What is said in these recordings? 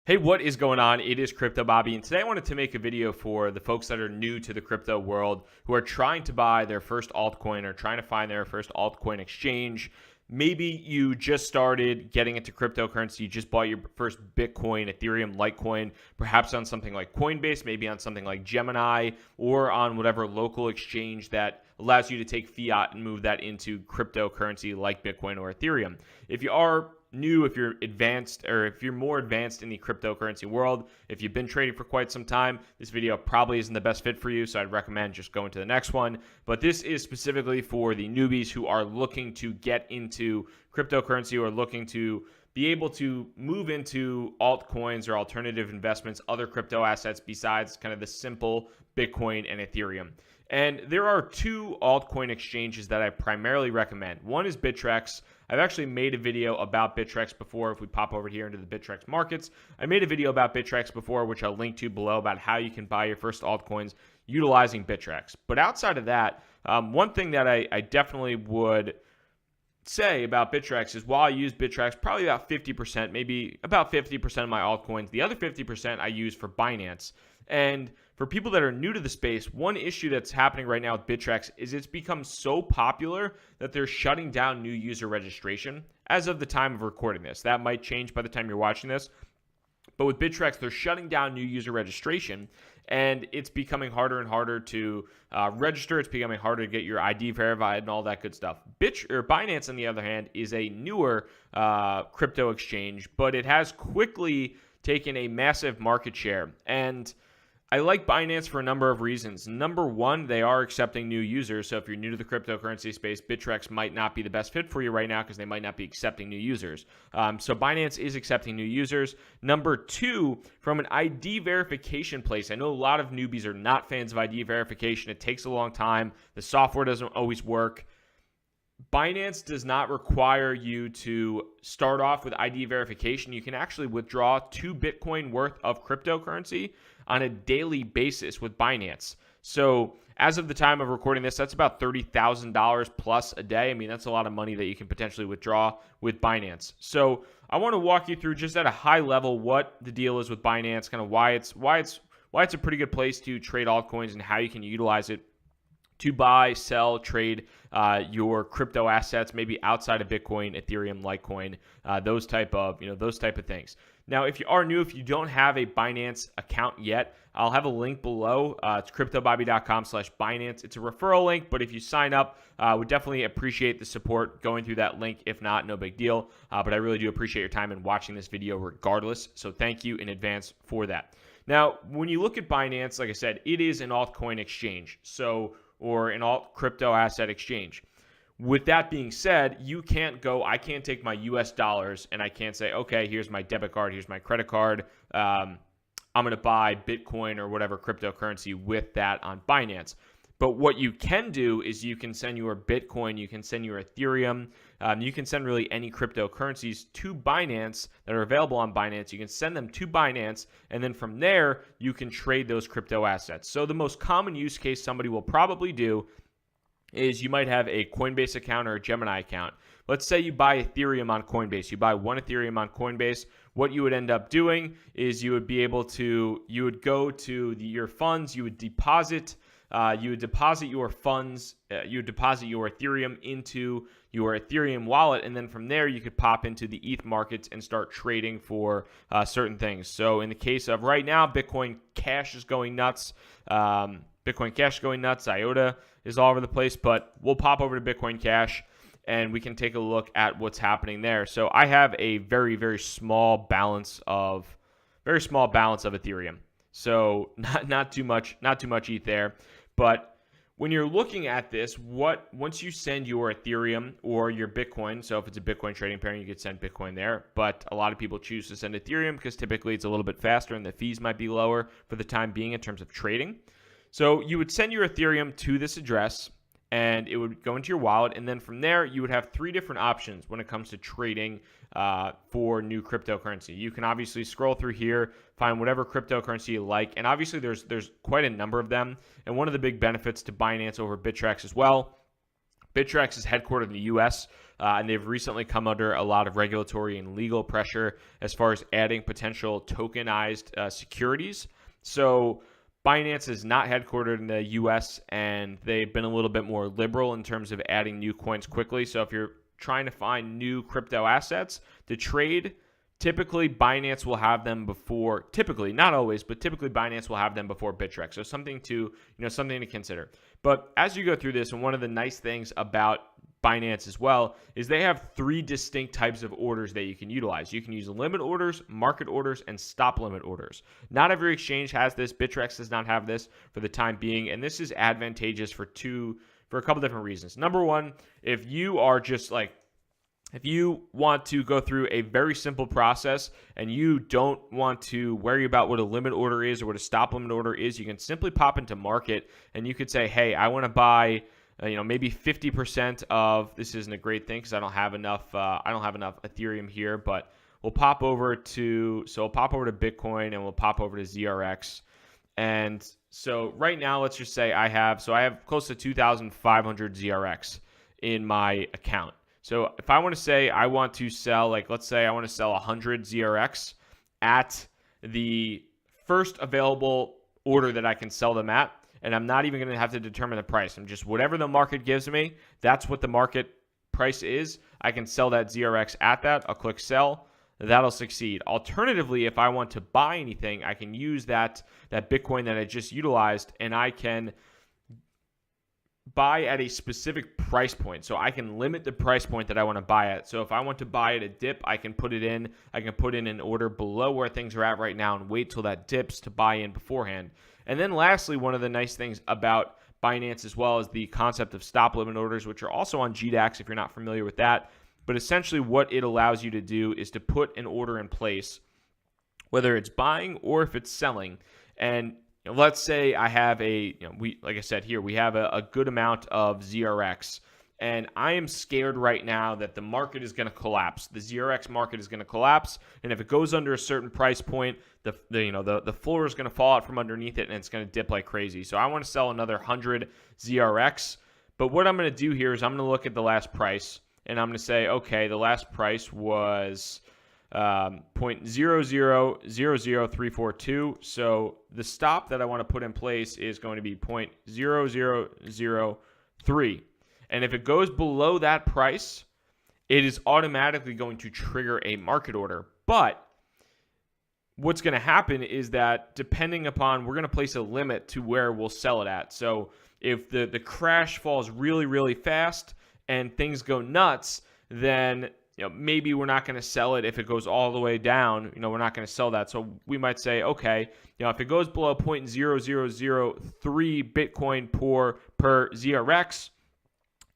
Hey, what is going on? It is Crypto Bobby, and today I wanted to make a video for the folks that are new to the crypto world who are trying to buy their first altcoin or trying to find their first altcoin exchange. Maybe you just started getting into cryptocurrency, you just bought your first Bitcoin, Ethereum, Litecoin, perhaps on something like Coinbase, maybe on something like Gemini, or on whatever local exchange that allows you to take fiat and move that into cryptocurrency like Bitcoin or Ethereum. If you are new, if you're advanced, or if you're more advanced in the cryptocurrency world, if you've been trading for quite some time, this video probably isn't the best fit for you, so I'd recommend just going to the next one. But this is specifically for the newbies who are looking to get into cryptocurrency or looking to be able to move into altcoins or alternative investments, other crypto assets besides kind of the simple Bitcoin and Ethereum. And there are two altcoin exchanges that I primarily recommend. One is Bittrex. I've actually made a video about Bittrex before. If we pop over here into the Bittrex markets, I made a video about Bittrex before, which I'll link to below, about how you can buy your first altcoins utilizing Bittrex. But outside of that, one thing that I definitely would say about Bittrex is while I use Bittrex, probably about 50%, maybe about 50% of my altcoins, the other 50% I use for Binance. And for people that are new to the space, one issue that's happening right now with Bittrex is it's become so popular that they're shutting down new user registration as of the time of recording this. That might change by the time you're watching this. But with Bittrex, they're shutting down new user registration, and it's becoming harder and harder to register. It's becoming harder to get your ID verified and all that good stuff. Binance, on the other hand, is a newer crypto exchange, but it has quickly taken a massive market share. And I like Binance for a number of reasons. Number one, they are accepting new users. So if you're new to the cryptocurrency space, Bittrex might not be the best fit for you right now because they might not be accepting new users. So Binance is accepting new users. Number two, from an ID verification place, I know a lot of newbies are not fans of ID verification. It takes a long time. The software doesn't always work. Binance does not require you to start off with ID verification. You can actually withdraw 2 Bitcoin worth of cryptocurrency on a daily basis with Binance. So as of the time of recording this, that's about $30,000 plus a day. I mean, that's a lot of money that you can potentially withdraw with Binance. So I want to walk you through just at a high level what the deal is with Binance, kind of why it's a pretty good place to trade altcoins and how you can utilize it to buy, sell, trade your crypto assets, maybe outside of Bitcoin, Ethereum, Litecoin, those type of things. Now, if you are new, if you don't have a Binance account yet, I'll have a link below. It's cryptobobby.com/Binance. It's a referral link, but if you sign up, would definitely appreciate the support going through that link. If not, no big deal. But I really do appreciate your time in watching this video regardless. So thank you in advance for that. Now, when you look at Binance, like I said, it is an altcoin exchange. Or an alt crypto asset exchange. With that being said, I can't take my US dollars and I can't say, okay, here's my debit card, here's my credit card. I'm going to buy Bitcoin or whatever cryptocurrency with that on Binance. But what you can do is you can send your Bitcoin, you can send your Ethereum, you can send really any cryptocurrencies to Binance that are available on Binance. You can send them to Binance, and then from there, you can trade those crypto assets. So the most common use case somebody will probably do is you might have a Coinbase account or a Gemini account. Let's say you buy Ethereum on Coinbase. You buy 1 Ethereum on Coinbase. What you would end up doing is you would go to your funds, you would deposit your funds, you would deposit your Ethereum into your Ethereum wallet, and then from there you could pop into the ETH markets and start trading for certain things. So in the case of right now, Bitcoin Cash is going nuts. IOTA is all over the place, but we'll pop over to Bitcoin Cash and we can take a look at what's happening there. So I have a very, very small balance of Ethereum. So not too much ETH there. But when you're looking at this, once you send your Ethereum or your Bitcoin, so if it's a Bitcoin trading pair, you could send Bitcoin there. But a lot of people choose to send Ethereum because typically it's a little bit faster and the fees might be lower for the time being in terms of trading. So you would send your Ethereum to this address and it would go into your wallet. And then from there, you would have 3 different options when it comes to trading for new cryptocurrency. You can obviously scroll through here, find whatever cryptocurrency you like. And obviously there's quite a number of them. And one of the big benefits to Binance over Bittrex as well Bittrex is headquartered in the U.S., and they've recently come under a lot of regulatory and legal pressure as far as adding potential tokenized securities. So Binance is not headquartered in the U.S., and they've been a little bit more liberal in terms of adding new coins quickly. So if you're trying to find new crypto assets to trade, typically Binance will have them before, typically, not always, but typically Binance will have them before Bittrex. So something to consider. But as you go through this, and one of the nice things about Binance as well is they have 3 distinct types of orders that you can utilize. You can use limit orders, market orders, and stop limit orders. Not every exchange has this. Bittrex does not have this for the time being, and this is advantageous for a couple different reasons. Number one, if you want to go through a very simple process and you don't want to worry about what a limit order is or what a stop limit order is, you can simply pop into market and you could say, hey, I want to buy maybe 50% of, this isn't a great thing because I don't have enough Ethereum here, but we'll pop over to Bitcoin and we'll pop over to ZRX. And so right now, let's just say I have close to 2,500 ZRX in my account. So if I want to say I want to sell, let's say I want to sell 100 ZRX at the first available order that I can sell them at, and I'm not even going to have to determine the price. I'm just, whatever the market gives me, that's what the market price is. I can sell that ZRX at that. I'll click sell. That'll succeed. Alternatively, if I want to buy anything, I can use that Bitcoin that I just utilized, and I can buy at a specific price point. So I can limit the price point that I want to buy at. So if I want to buy at a dip, I can put in an order below where things are at right now and wait till that dips to buy in beforehand. And then lastly, one of the nice things about Binance as well is the concept of stop limit orders, which are also on GDAX if you're not familiar with that. But essentially what it allows you to do is to put an order in place, whether it's buying or if it's selling. And let's say I have like I said here, we have a good amount of ZRX, and I am scared right now that the market is going to collapse. The ZRX market is going to collapse, and if it goes under a certain price point, the floor is going to fall out from underneath it, and it's going to dip like crazy. So I want to sell another 100 ZRX, but what I'm going to do here is I'm going to look at the last price, and I'm going to say, okay, the last price was 0.0000342. So the stop that I want to put in place is going to be 0.0003. And if it goes below that price, it is automatically going to trigger a market order. But what's going to happen is that depending upon, we're going to place a limit to where we'll sell it at. So if the crash falls really, really fast and things go nuts, then maybe we're not going to sell it. If it goes all the way down, we're not going to sell that. So we might say, okay, if it goes below 0.0003 Bitcoin per ZRX,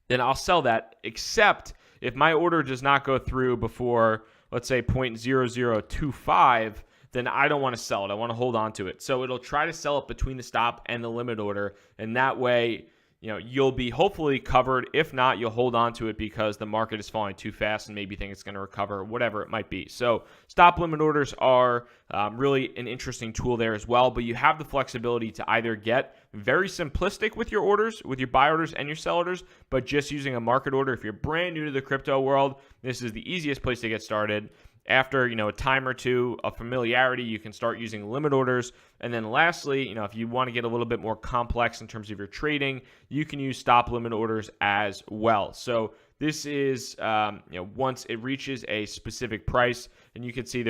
then I'll sell that, except if my order does not go through before, let's say 0.0025, then I don't want to sell it. I want to hold on to it. So it'll try to sell it between the stop and the limit order, and that way you'll be hopefully covered. If not, you'll hold on to it because the market is falling too fast and maybe you think it's going to recover, whatever it might be. So stop limit orders are really an interesting tool there as well, but you have the flexibility to either get very simplistic with your orders, with your buy orders and your sell orders, but just using a market order. If you're brand new to the crypto world, this is the easiest place to get started. After a time or two of familiarity, you can start using limit orders. And then lastly, if you want to get a little bit more complex in terms of your trading, you can use stop limit orders as well. So this is once it reaches a specific price, and you can see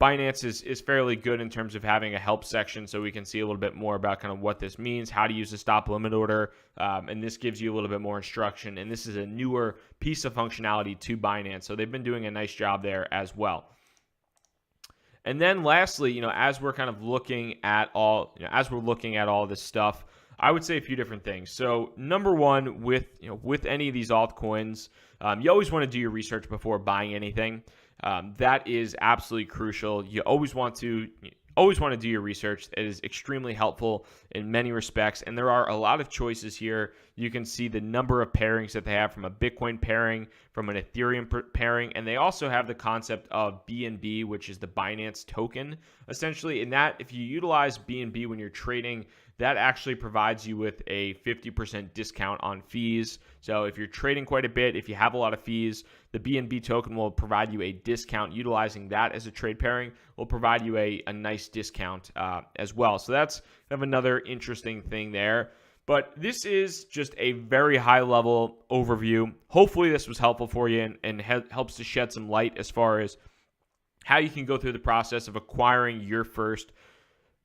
Binance is fairly good in terms of having a help section, so we can see a little bit more about kind of what this means, how to use a stop limit order, and this gives you a little bit more instruction. And this is a newer piece of functionality to Binance, so they've been doing a nice job there as well. And then lastly, as we're kind of looking at all this stuff, I would say a few different things. So number one, with any of these altcoins, you always want to do your research before buying anything. That is absolutely crucial. You always want to do your research. It is extremely helpful in many respects, and there are a lot of choices here. You can see the number of pairings that they have, from a Bitcoin pairing, from an Ethereum pairing, and they also have the concept of BNB, which is the Binance token, essentially. In that, if you utilize BNB when you're trading, that actually provides you with a 50% discount on fees. So if you're trading quite a bit, if you have a lot of fees, the BNB token will provide you a discount. Utilizing that as a trade pairing will provide you a nice discount as well. So that's kind of another interesting thing there. But this is just a very high level overview. Hopefully this was helpful for you and helps to shed some light as far as how you can go through the process of acquiring your first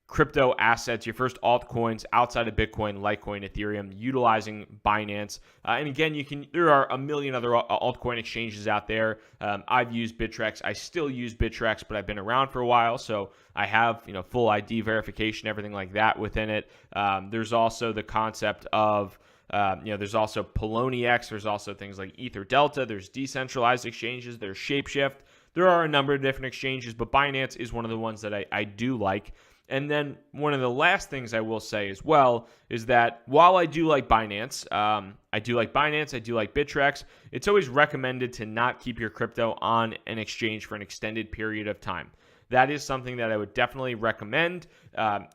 crypto assets, your first altcoins outside of Bitcoin, Litecoin, Ethereum, utilizing Binance. And again, there are a million other altcoin exchanges out there. I've used Bittrex. I still use Bittrex, but I've been around for a while, so I have full ID verification, everything like that within it. There's also the concept of there's also Poloniex. There's also things like Ether Delta. There's decentralized exchanges. There's Shapeshift. There are a number of different exchanges, but Binance is one of the ones that I do like. And then one of the last things I will say as well is that while I do like Binance, I do like Bittrex, it's always recommended to not keep your crypto on an exchange for an extended period of time. That is something that I would definitely recommend,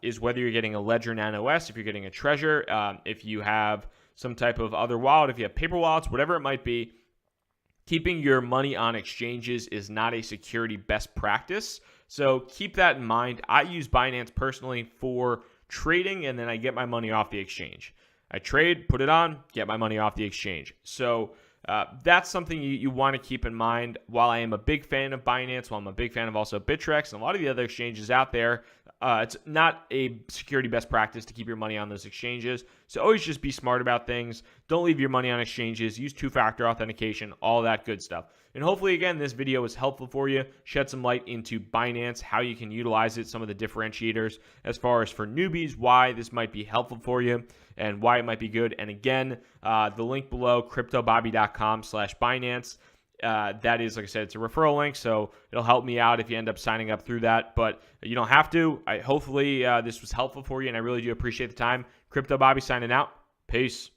is whether you're getting a Ledger Nano S, if you're getting a Treasure, if you have some type of other wallet, if you have paper wallets, whatever it might be, keeping your money on exchanges is not a security best practice. So keep that in mind. I use Binance personally for trading, and then I get my money off the exchange. I trade, put it on, get my money off the exchange. So that's something you want to keep in mind. While I am a big fan of Binance, while I'm a big fan of also Bittrex and a lot of the other exchanges out there, it's not a security best practice to keep your money on those exchanges. So always just be smart about things. Don't leave your money on exchanges. Use two-factor authentication, all that good stuff. And hopefully, again, this video was helpful for you. Shed some light into Binance, how you can utilize it, some of the differentiators as far as for newbies, why this might be helpful for you and why it might be good. And again, the link below, cryptobobby.com/Binance. That is, like I said, it's a referral link, so it'll help me out if you end up signing up through that. But you don't have to. Hopefully this was helpful for you, and I really do appreciate the time. Crypto Bobby signing out. Peace.